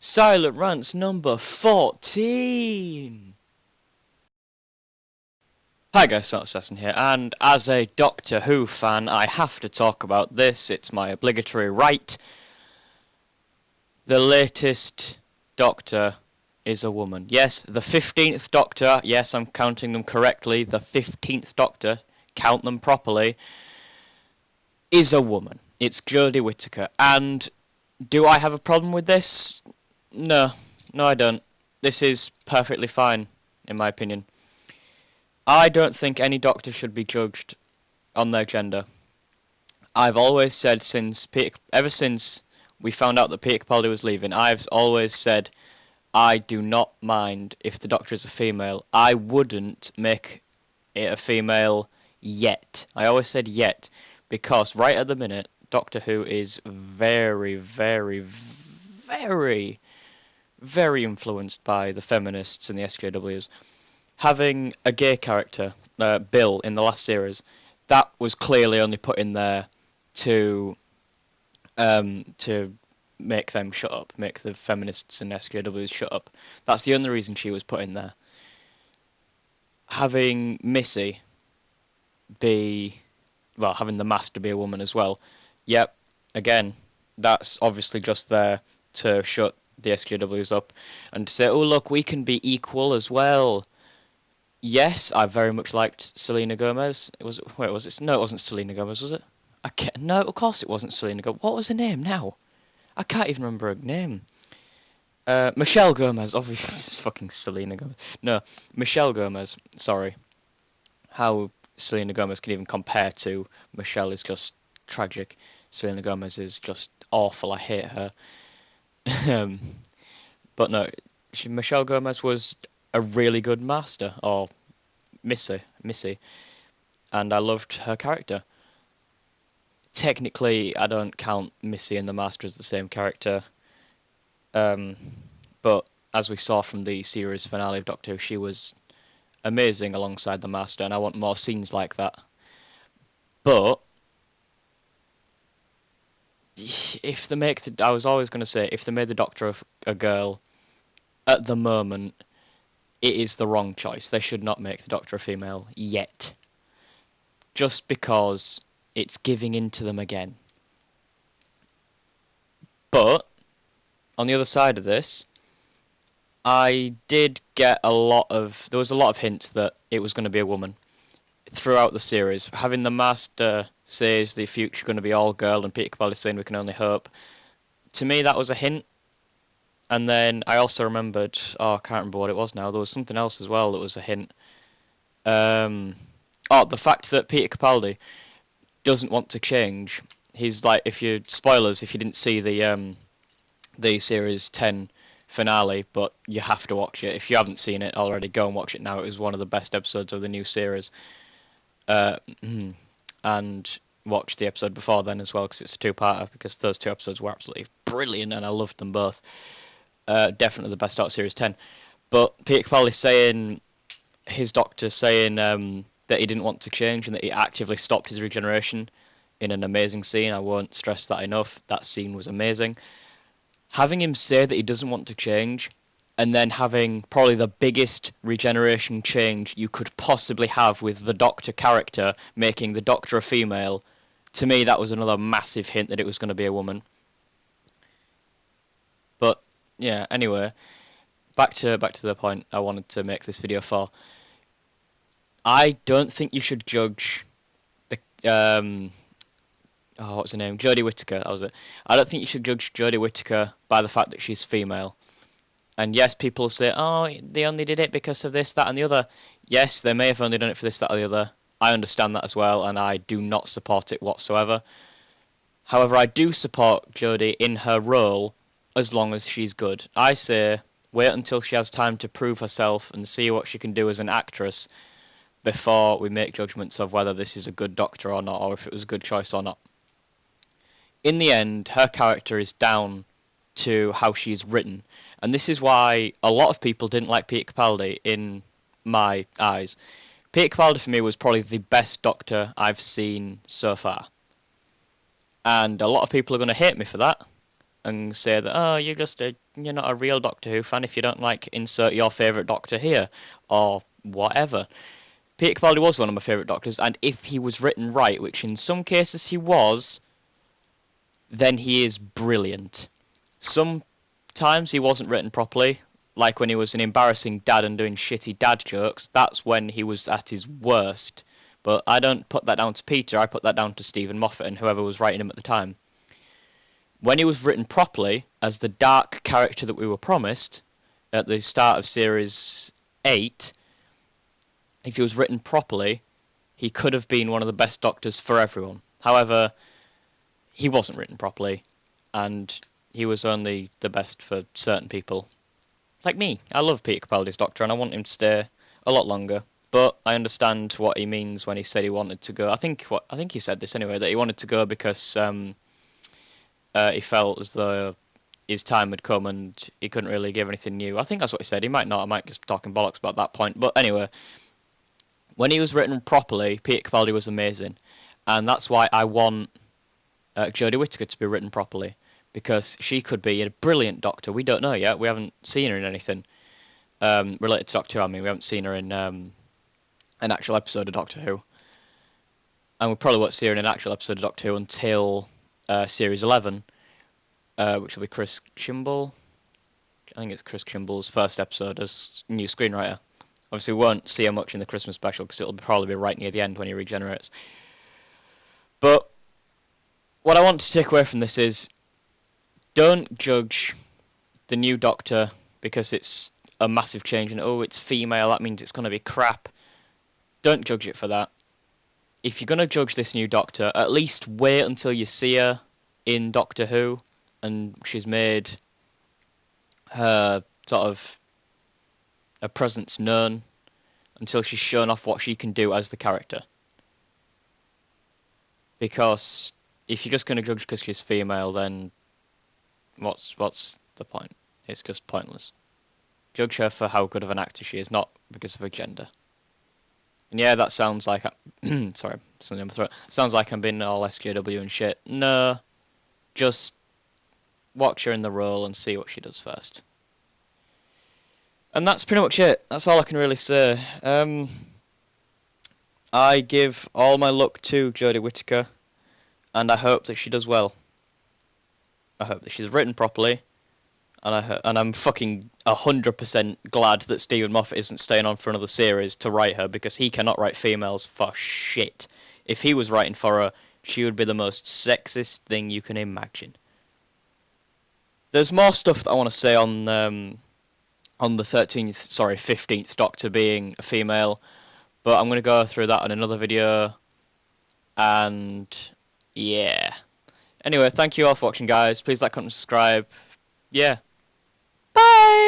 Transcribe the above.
Silent Rants number 14! Hi guys, Silent Assassin here, and as a Doctor Who fan, I have to talk about this. It's my obligatory right. The latest Doctor is a woman. Yes, the 15th Doctor, yes, I'm counting them correctly, the 15th Doctor, count them properly, is a woman. It's Jodie Whittaker, and do I have a problem with this? No, I don't. This is perfectly fine, in my opinion. I don't think any doctor should be judged on their gender. I've always said ever since we found out that Peter Capaldi was leaving, I've always said I do not mind if the doctor is a female. I wouldn't make it a female yet. I always said yet, because right at the minute, Doctor Who is very, very, very influenced by the feminists and the SJWs. Having a gay character, Bill, in the last series, that was clearly only put in there to make them shut up, make the feminists and SJWs shut up. That's the only reason she was put in there. Having Missy having the Master be a woman as well. Yep, again, that's obviously just there to shut the SJWs up and to say, oh look, we can be equal as well. Yes, I very much liked Selena Gomez. No, it wasn't Selena Gomez, was it? No, of course it wasn't Selena Gomez. What was her name now? I can't even remember her name. Michelle Gomez. Obviously, it's fucking Selena Gomez. No, Michelle Gomez. Sorry. How Selena Gomez can even compare to Michelle is just tragic. Selena Gomez is just awful. I hate her. But no, Michelle Gomez was a really good Master, or Missy, and I loved her character. Technically, I don't count Missy and the Master as the same character, but as we saw from the series finale of Doctor Who, she was amazing alongside the Master, and I want more scenes like that. But if they make I was always going to say, if they made the Doctor a girl, at the moment, it is the wrong choice. They should not make the Doctor a female yet. Just because it's giving in to them again. But, on the other side of this, I did get there was a lot of hints that it was going to be a woman throughout the series. Having the Master says the future going to be all girl and Peter Capaldi saying we can only hope. To me, that was a hint. And then I also remembered, I can't remember what it was now, there was something else as well that was a hint. The fact that Peter Capaldi doesn't want to change. He's like, if you didn't see the series 10 finale, but you have to watch it. If you haven't seen it already, go and watch it now. It was one of the best episodes of the new series. And watch the episode before then as well, because it's a two-parter, because those two episodes were absolutely brilliant and I loved them both. Definitely the best out of Series 10. But Peter Capaldi saying, his doctor saying that he didn't want to change and that he actively stopped his regeneration in an amazing scene. I won't stress that enough. That scene was amazing. Having him say that he doesn't want to change, and then having probably the biggest regeneration change you could possibly have with the Doctor character, making the Doctor a female, to me that was another massive hint that it was going to be a woman. But yeah, anyway, back to the point I wanted to make this video for. I don't think you should judge the what's her name? Jodie Whittaker, that was it. I don't think you should judge Jodie Whittaker by the fact that she's female. And yes, people say, oh, they only did it because of this, that, and the other. Yes, they may have only done it for this, that, or the other. I understand that as well, and I do not support it whatsoever. However, I do support Jodie in her role as long as she's good. I say, wait until she has time to prove herself and see what she can do as an actress before we make judgments of whether this is a good Doctor or not, or if it was a good choice or not. In the end, her character is down to how she's written. And this is why a lot of people didn't like Peter Capaldi in my eyes. Peter Capaldi for me was probably the best Doctor I've seen so far. And a lot of people are going to hate me for that and say that, oh, you're just a you're not a real Doctor Who fan if you don't like insert your favourite Doctor here, or whatever. Peter Capaldi was one of my favourite Doctors, and if he was written right, which in some cases he was, then he is brilliant. Sometimes he wasn't written properly, like when he was an embarrassing dad and doing shitty dad jokes. That's when he was at his worst. But I don't put that down to Peter, I put that down to Stephen Moffat and whoever was writing him at the time. When he was written properly, as the dark character that we were promised at the start of Series 8, if he was written properly, he could have been one of the best Doctors for everyone. However, he wasn't written properly, and he was only the best for certain people. Like me. I love Peter Capaldi's Doctor, and I want him to stay a lot longer. But I understand what he means when he said he wanted to go. I think he said this anyway, that he wanted to go because he felt as though his time had come and he couldn't really give anything new. I think that's what he said. He might not. I might just be talking bollocks about that point. But anyway, when he was written properly, Peter Capaldi was amazing, and that's why I want Jodie Whittaker to be written properly, because she could be a brilliant Doctor. We don't know yet. We haven't seen her in anything related to Doctor Who. I mean, we haven't seen her in an actual episode of Doctor Who, and we probably won't see her in an actual episode of Doctor Who until Series 11, which will be Chris Chibnall. I think it's Chris Chibnall's first episode as new screenwriter. Obviously, we won't see her much in the Christmas special because it'll probably be right near the end when he regenerates. But what I want to take away from this is, don't judge the new Doctor because it's a massive change and, oh, it's female, that means it's going to be crap. Don't judge it for that. If you're going to judge this new Doctor, at least wait until you see her in Doctor Who and she's made her sort of a presence known, until she's shown off what she can do as the character. Because if you're just going to judge because she's female, then what's the point? It's just pointless. Judge her for how good of an actor she is, not because of her gender. And yeah, that sounds like sorry, something in my throat. Sounds like I'm being all SJW and shit. No, just watch her in the role and see what she does first. And that's pretty much it. That's all I can really say. I give all my luck to Jodie Whittaker, and I hope that she does well. I hope that she's written properly, and I'm fucking 100% glad that Stephen Moffat isn't staying on for another series to write her, because he cannot write females for shit. If he was writing for her, she would be the most sexist thing you can imagine. There's more stuff that I want to say on the 15th Doctor being a female, but I'm going to go through that in another video, and yeah. Anyway, thank you all for watching, guys. Please like, comment, subscribe. Yeah. Bye!